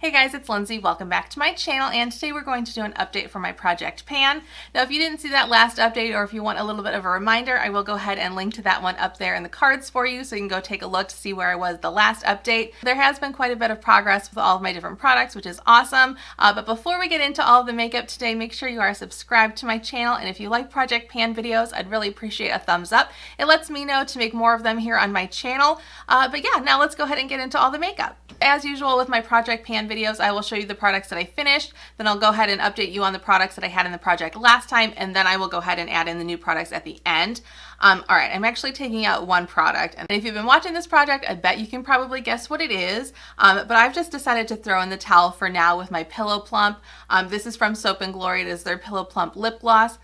Hey guys, it's Lindsay. Welcome back to my channel, and today we're going to do an update for my project pan. Now if you didn't see that last update, or if you want a little bit of a reminder, I will go ahead and link to that one up there in the cards for you so you can go take a look to see where I was the last update. There has been quite a bit of progress with all of my different products, which is awesome. But before we get into all of the makeup today, make sure you are subscribed to my channel, and if you like project pan videos, I'd really appreciate a thumbs up. It lets me know to make more of them here on my channel. But yeah, now let's go ahead and get into all the makeup. As usual with my project pan videos, I will show you the products that I finished, then I'll go ahead and update you on the products that I had in the project last time, and then I will go ahead and add in the new products at the end. Alright, I'm actually taking out one product, and if you've been watching this project, I bet you can probably guess what it is, but I've just decided to throw in the towel for now with my Pillow Plump. This is from Soap & Glory. It is their Pillow Plump lip gloss.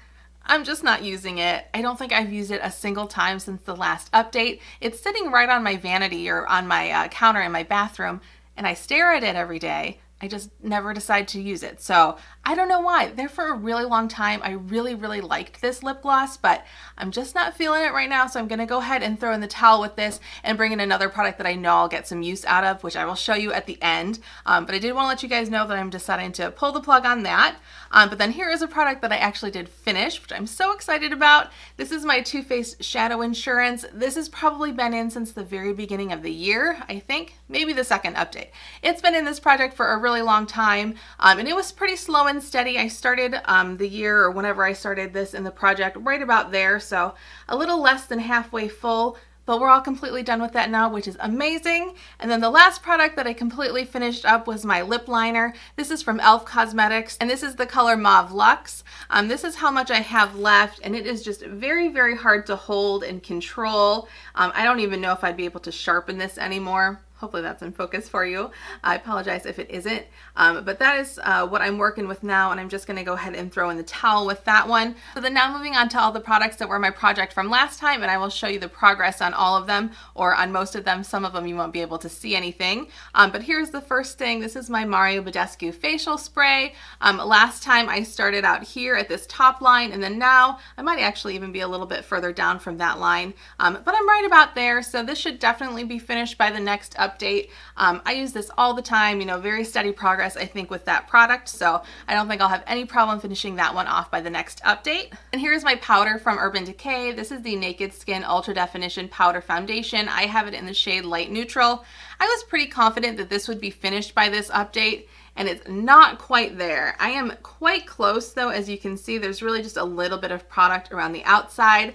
I'm just not using it. I don't think I've used it a single time since the last update. It's sitting right on my vanity or on my counter in my bathroom, and I stare at it every day. I just never decide to use it. So I don't know why. There for a really long time, I really liked this lip gloss, but I'm just not feeling it right now. So I'm going to go ahead and throw in the towel with this and bring in another product that I know I'll get some use out of, which I will show you at the end. But I did want to let you guys know that I'm deciding to pull the plug on that. But then here is a product that I actually did finish, which I'm so excited about. This is my Too Faced Shadow Insurance. This has probably been in since the very beginning of the year, I think. Maybe the second update. It's been in this project for a really long time, and it was pretty slow and steady. I started the year, or whenever I started this in the project, right about there, so a little less than halfway full. But we're all completely done with that now, which is amazing. And then the last product that I completely finished up was my lip liner. This is from e.l.f. Cosmetics, and this is the color Mauve Luxe. This is how much I have left, and it is just very hard to hold and control. I don't even know if I'd be able to sharpen this anymore. Hopefully that's in focus for you. I apologize if it isn't, but that is what I'm working with now, and I'm just going to go ahead and throw in the towel with that one. So then now moving on to all the products that were my project from last time, and I will show you the progress on all of them, or on most of them. Some of them you won't be able to see anything, but here's the first thing. This is my Mario Badescu facial spray. Last time I started out here at this top line, and then now I might actually even be a little bit further down from that line, but I'm right about there, so this should definitely be finished by the next update. I use this all the time, you know, very steady progress I think with that product, so I don't think I'll have any problem finishing that one off by the next update. And here's my powder from Urban Decay. This is the Naked Skin Ultra Definition Powder Foundation. I have it in the shade Light Neutral. I was pretty confident that this would be finished by this update, and it's not quite there. I am quite close though. As you can see, there's really just a little bit of product around the outside.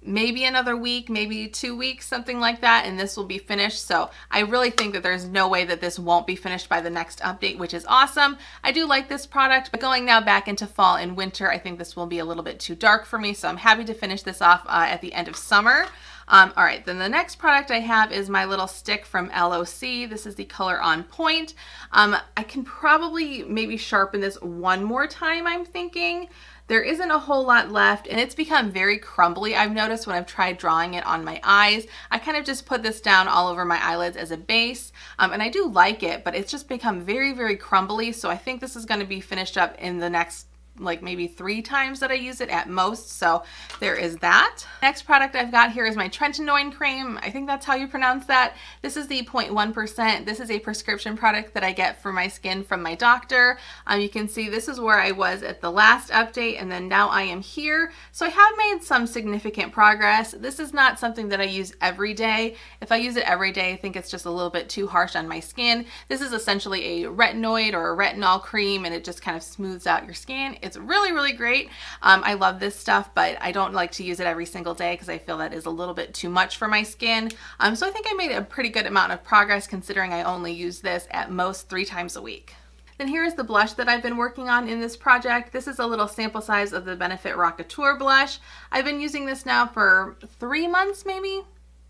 Maybe another week, maybe 2 weeks, something like that, and this will be finished. So I really think that there's no way that this won't be finished by the next update, which is awesome. I do like this product, but going now back into fall and winter, I think this will be a little bit too dark for me, so I'm happy to finish this off at the end of summer. Alright, then the next product I have is my little stick from LOC. This is the color On Point. I can probably maybe sharpen this one more time, I'm thinking. There isn't a whole lot left, and it's become very crumbly. I've noticed when I've tried drawing it on my eyes. I kind of just put this down all over my eyelids as a base, and I do like it, but it's just become very crumbly, so I think this is going to be finished up in the next like maybe 3 times that I use it at most, so there is that. Next product I've got here is my Tretinoin cream. I think that's how you pronounce that. This is the 0.1%. This is a prescription product that I get for my skin from my doctor. You can see this is where I was at the last update, and then now I am here. So I have made some significant progress. This is not something that I use every day. If I use it every day, I think it's just a little bit too harsh on my skin. This is essentially a retinoid or a retinol cream, and it just kind of smooths out your skin. It's really great. I love this stuff, but I don't like to use it every single day because I feel that is a little bit too much for my skin. So I think I made a pretty good amount of progress considering I only use this at most 3 times a week. Then here is the blush that I've been working on in this project. This is a little sample size of the Benefit Rockateur blush. I've been using this now for 3 months maybe?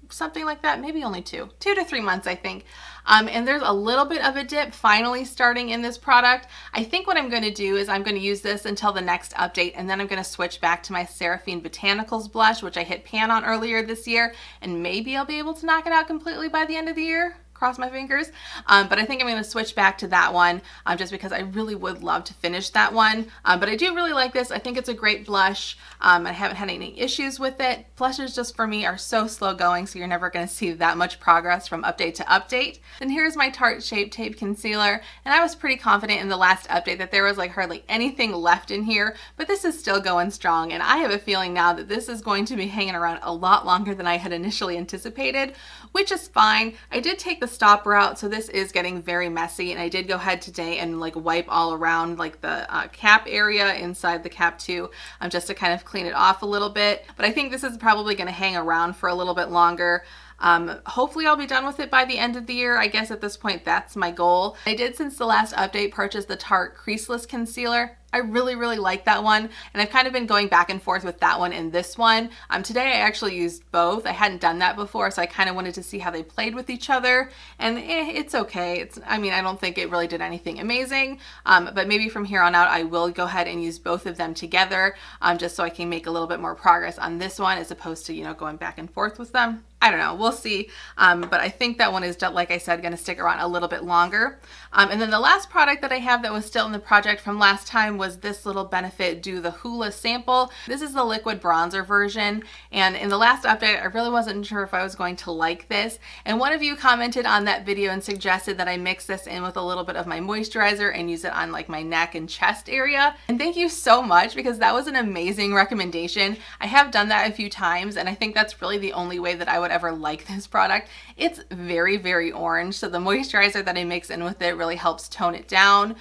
Something like that, maybe only 2 to 3 months I think. And there's a little bit of a dip finally starting in this product. I think what I'm going to do is I'm going to use this until the next update, and then I'm going to switch back to my Seraphine Botanicals blush, which I hit pan on earlier this year, and maybe I'll be able to knock it out completely by the end of the year. cross my fingers. But I think I'm going to switch back to that one just because I really would love to finish that one. But I do really like this. I think it's a great blush. I haven't had any issues with it. Blushes just for me are so slow going, so you're never going to see that much progress from update to update. And here's my Tarte Shape Tape Concealer. And I was pretty confident in the last update that there was like hardly anything left in here, but this is still going strong. And I have a feeling now that this is going to be hanging around a lot longer than I had initially anticipated, which is fine. I did take the stopper out, so this is getting very messy, and I did go ahead today and like wipe all around like the cap area inside the cap too, just to kind of clean it off a little bit. But I think this is probably going to hang around for a little bit longer. Hopefully I'll be done with it by the end of the year. I guess at this point that's my goal. I did, since the last update, purchase the Tarte Creaseless Concealer. I really like that one, and I've kind of been going back and forth with that one and this one. Today I actually used both. I hadn't done that before, so I kind of wanted to see how they played with each other, and it's okay. I mean, I don't think it really did anything amazing, but maybe from here on out I will go ahead and use both of them together, just so I can make a little bit more progress on this one as opposed to, you know, going back and forth with them. I don't know, we'll see, but I think that one is, like I said, going to stick around a little bit longer. And then the last product that I have that was still in the project from last time was this little Benefit Do the Hoola sample. This is the liquid bronzer version, and in the last update I really wasn't sure if I was going to like this, and one of you commented on that video and suggested that I mix this in with a little bit of my moisturizer and use it on like my neck and chest area, and thank you so much, because that was an amazing recommendation. I have done that a few times, and I think that's really the only way that I would ever like this product. It's very orange, so the moisturizer that I mix in with it really helps tone it down.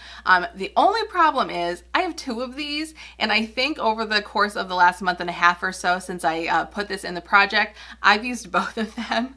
The only problem is I have 2 of these, and I think over the course of the last month and a half or so since I put this in the project, I've used both of them.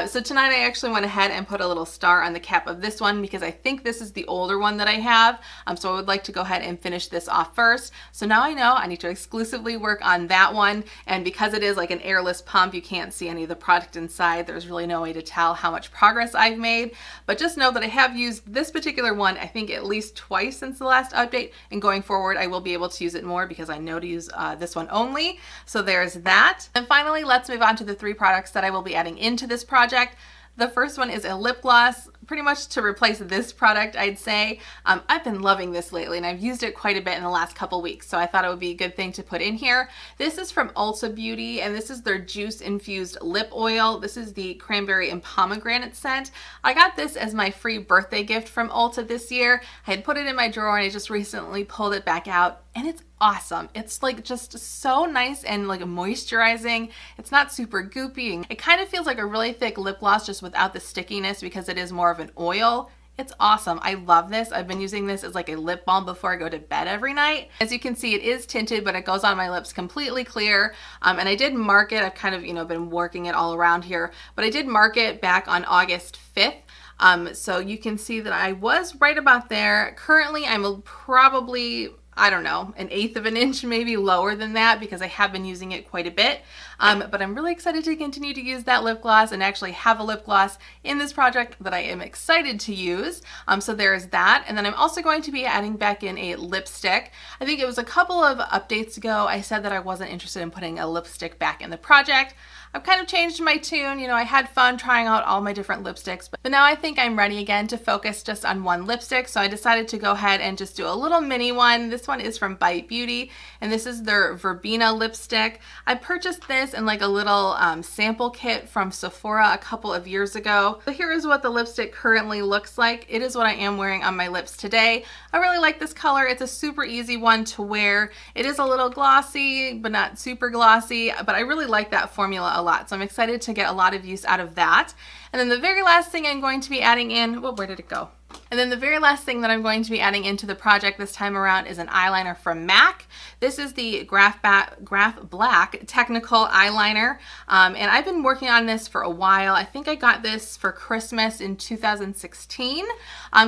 So tonight I actually went ahead and put a little star on the cap of this one because I think this is the older one that I have. So I would like to go ahead and finish this off first. So now I know I need to exclusively work on that one, and because it is like an airless pump, you can't see any of the product inside. There's really no way to tell how much progress I've made, but just know that I have used this particular one I think at least twice since the last update, and going forward I will be able to use it more because I know to use this one only. So there's that. And finally, let's move on to the 3 products that I will be adding into this project. The first one is a lip gloss, pretty much to replace this product, I'd say. I've been loving this lately, and I've used it quite a bit in the last couple weeks, so I thought it would be a good thing to put in here. This is from Ulta Beauty, and this is their juice infused lip oil. This is the cranberry and pomegranate scent. I got this as my free birthday gift from Ulta this year. I had put it in my drawer, and I just recently pulled it back out, and it's awesome. It's like just so nice and like moisturizing. It's not super goopy. It kind of feels like a really thick lip gloss just without the stickiness because it is more of an oil. It's awesome. I love this. I've been using this as like a lip balm before I go to bed every night. As you can see, it is tinted, but it goes on my lips completely clear. And I did mark it. I've kind of, been working it all around here, but I did mark it back on August 5th. So you can see that I was right about there. Currently, I'm probably, I don't know, 1/8 of an inch maybe lower than that because I have been using it quite a bit. But I'm really excited to continue to use that lip gloss and actually have a lip gloss in this project that I am excited to use. So there's that. And then I'm also going to be adding back in a lipstick. I think it was a couple of updates ago I said that I wasn't interested in putting a lipstick back in the project. I've kind of changed my tune. I had fun trying out all my different lipsticks, but now I think I'm ready again to focus just on one lipstick. So I decided to go ahead and just do a little mini one. This one is from Bite Beauty, and this is their Verbena lipstick. I purchased this in like a little sample kit from Sephora a couple of years ago. So here is what the lipstick currently looks like. It is what I am wearing on my lips today. I really like this color. It's a super easy one to wear. It is a little glossy, but not super glossy, but I really like that formula a lot. So I'm excited to get a lot of use out of that. And then the very last thing I'm going to be adding in, where did it go? And then the very last thing that I'm going to be adding into the project this time around is an eyeliner from MAC. This is the Graph Black Technical Eyeliner. And I've been working on this for a while. I think I got this for Christmas in 2016.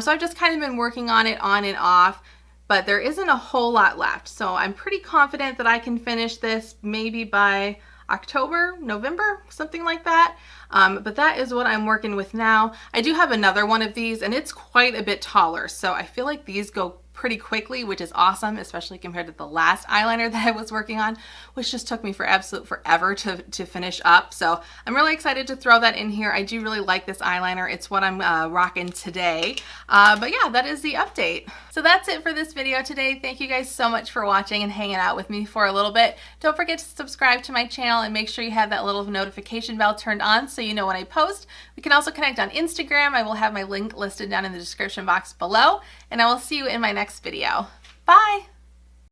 So I've just kind of been working on it on and off, but there isn't a whole lot left. So I'm pretty confident that I can finish this maybe by October, November, something like that. But that is what I'm working with now. I do have another one of these, and it's quite a bit taller, so I feel like these go pretty quickly, which is awesome, especially compared to the last eyeliner that I was working on, which just took me for absolute forever to finish up. So I'm really excited to throw that in here. I do really like this eyeliner. It's what I'm rocking today. But yeah, that is the update. So that's it for this video today. Thank you guys so much for watching and hanging out with me for a little bit. Don't forget to subscribe to my channel and make sure you have that little notification bell turned on so you know when I post. We can also connect on Instagram. I will have my link listed down in the description box below, and I will see you in my next video. Bye!